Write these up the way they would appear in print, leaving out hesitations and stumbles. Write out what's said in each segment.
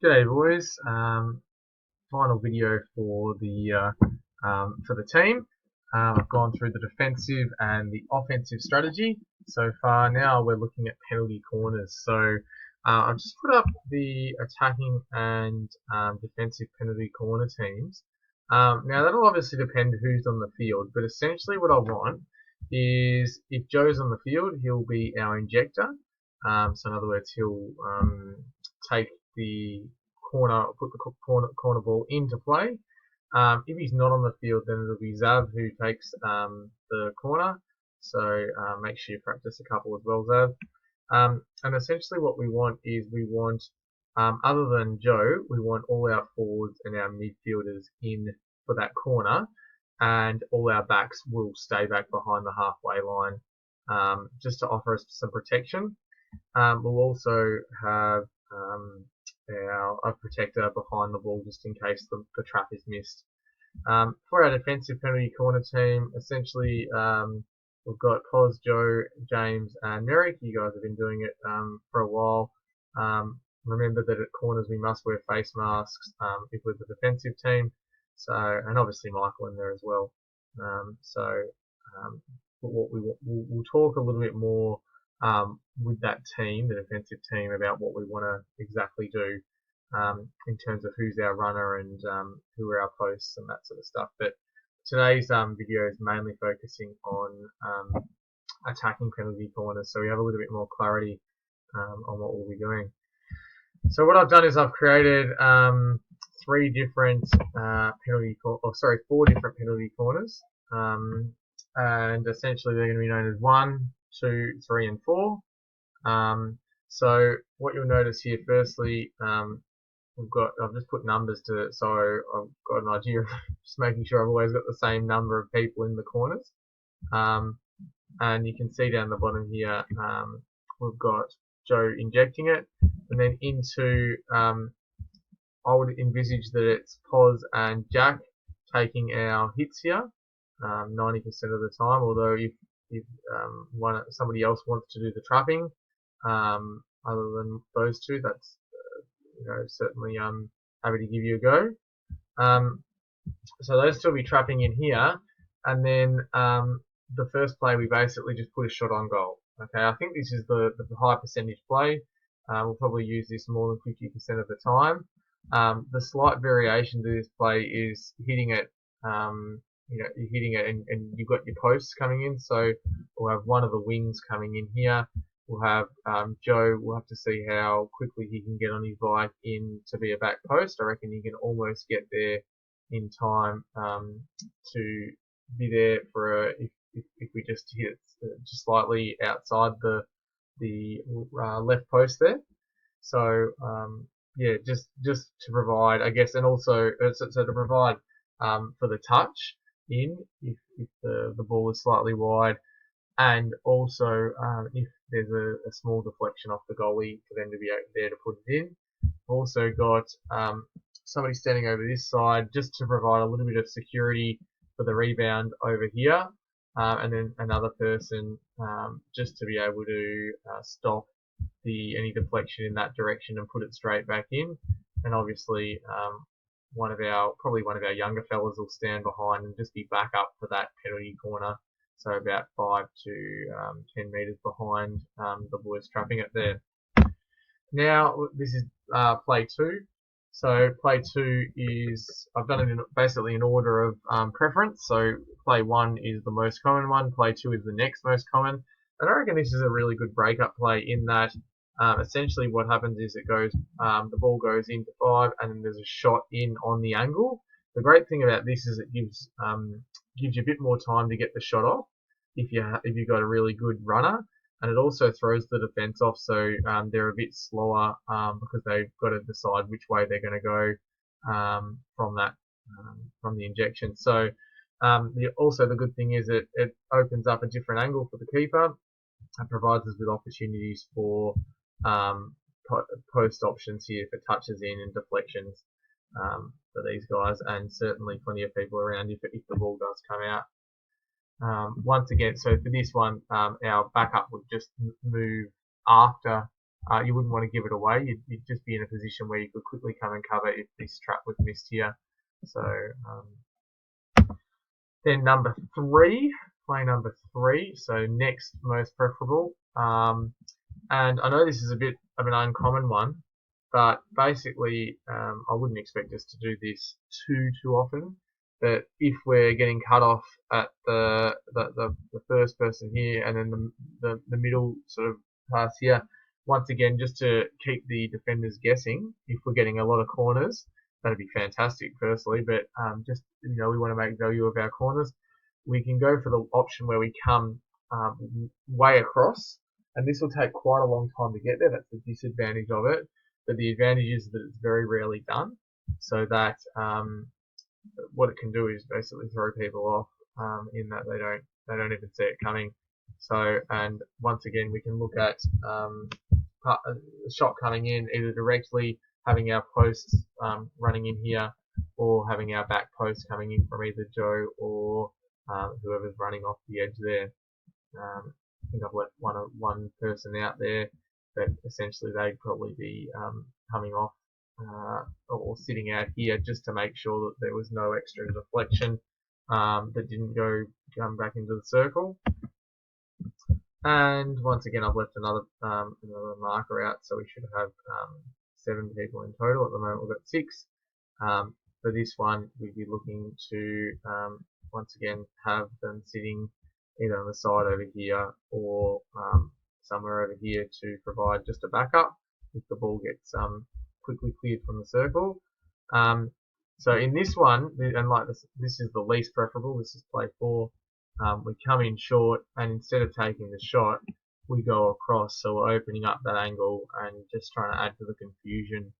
G'day boys. Final video for the team. I've gone through the defensive and the offensive strategy so far. Now we're looking at penalty corners. So I've just put up the attacking and defensive penalty corner teams. Now that'll obviously depend who's on the field, but essentially what I want is if Joe's on the field, he'll be our injector. So in other words, he'll take the put the corner ball into play. If he's not on the field, then it'll be Zav who takes the corner. So make sure you practice a couple as well, Zav. And essentially what we want is other than Joe, we want all our forwards and our midfielders in for that corner, and all our backs will stay back behind the halfway line just to offer us some protection. We'll also have a protector behind the ball just in case the trap is missed. For our defensive penalty corner team, essentially we've got Cos, Joe, James, and Merrick. You guys have been doing it for a while. Remember that at corners we must wear face masks if we're the defensive team. So, and obviously Michael in there as well. We'll talk a little bit more with that team, the defensive team, about what we want to exactly do in terms of who's our runner and who are our posts and that sort of stuff. But today's video is mainly focusing on attacking penalty corners, so we have a little bit more clarity on what we'll be doing. So what I've done is I've created four different penalty corners, and essentially they're going to be known as 1, 2, 3, and 4. So what you'll notice here, firstly, I've just put numbers to it, so I've got an idea of just making sure I've always got the same number of people in the corners. And you can see down the bottom here, we've got Joe injecting it, and then into, I would envisage that it's Poz and Jack taking our hits here, 90% of the time, although if somebody else wants to do the trapping, other than those two, that's certainly happy to give you a go. So those two will be trapping in here, and then the first play we basically just put a shot on goal. Okay, I think this is the high percentage play. We'll probably use this more than 50% of the time. The slight variation to this play is hitting it. You're hitting it and you've got your posts coming in, so we'll have one of the wings coming in here. We'll have Joe, we'll have to see how quickly he can get on his bike in to be a back post. I reckon he can almost get there in time to be there for if we just hit it just slightly outside the left post there. So yeah, just to provide, I guess, and also so to provide for the touch in if the ball is slightly wide, and also if there's a small deflection off the goalie for them to be there to put it in. Also got somebody standing over this side just to provide a little bit of security for the rebound over here, and then another person just to be able to stop any deflection in that direction and put it straight back in. And obviously probably one of our younger fellas will stand behind and just be back up for that penalty corner, so about 5 to 10 meters behind the boys trapping it there. Now this is play 2. So play 2 is, I've done it basically in order of preference. So play 1 is the most common one, play 2 is the next most common, and I reckon this is a really good breakup play in that essentially what happens is the ball goes into 5 and then there's a shot in on the angle. The great thing about this is it gives you a bit more time to get the shot off if you've got a really good runner, and it also throws the defense off, so they're a bit slower because they've got to decide which way they're going to go from the injection. So also the good thing is it opens up a different angle for the keeper and provides us with opportunities for post options here for touches in and deflections for these guys, and certainly plenty of people around if the ball does come out. Once again, so for this one, our backup would just move after you wouldn't want to give it away. You'd just be in a position where you could quickly come and cover if this trap was missed here. So then number 3, play number 3. So next most preferable. And I know this is a bit of an uncommon one, but basically I wouldn't expect us to do this too often. But if we're getting cut off at the first person here, and then the middle sort of pass here, once again, just to keep the defenders guessing, if we're getting a lot of corners, that'd be fantastic firstly, but just, we want to make value of our corners. We can go for the option where we come way across, and this will take quite a long time to get there. That's the disadvantage of it, but the advantage is that it's very rarely done, so that what it can do is basically throw people off in that they don't even see it coming. So, and once again, we can look at a shot coming in either directly, having our posts running in here, or having our back post coming in from either Joe or whoever's running off the edge there. I think I've left one person out there, but essentially they'd probably be coming off or sitting out here just to make sure that there was no extra deflection that didn't come back into the circle. And once again, I've left another marker out, so we should have 7 people in total. At the moment, we've got 6. For this one, we'd be looking to once again have them sitting either on the side over here or somewhere over here to provide just a backup if the ball gets quickly cleared from the circle. So in this one, and like this is the least preferable. This is play 4. We come in short, and instead of taking the shot, we go across. So we're opening up that angle and just trying to add to the confusion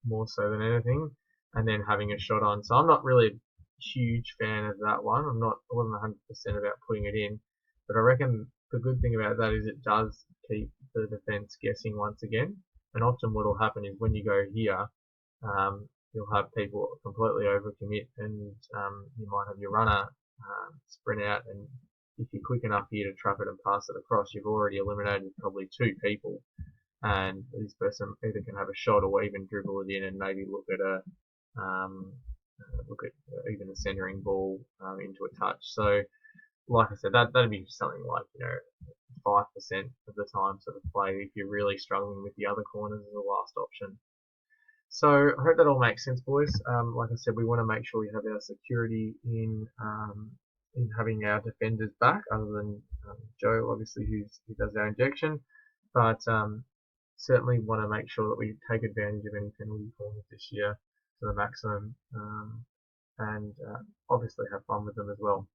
more so than anything, and then having a shot on. So I'm not really a huge fan of that one. I wasn't 100% about putting it in, but I reckon the good thing about that is it does keep the defense guessing once again. And often what will happen is when you go here, you'll have people completely overcommit, and you might have your runner sprint out, and if you're quick enough here to trap it and pass it across, you've already eliminated probably 2 people, and this person either can have a shot or even dribble it in and maybe look at even a centering ball into a touch. So like I said, that'd be something like 5% of the time sort of play if you're really struggling with the other corners as the last option. So I hope that all makes sense, boys. Like I said, we want to make sure we have our security in having our defenders back, other than Joe, obviously, who does our injection. But certainly want to make sure that we take advantage of any penalty corners this year to the maximum, and obviously have fun with them as well.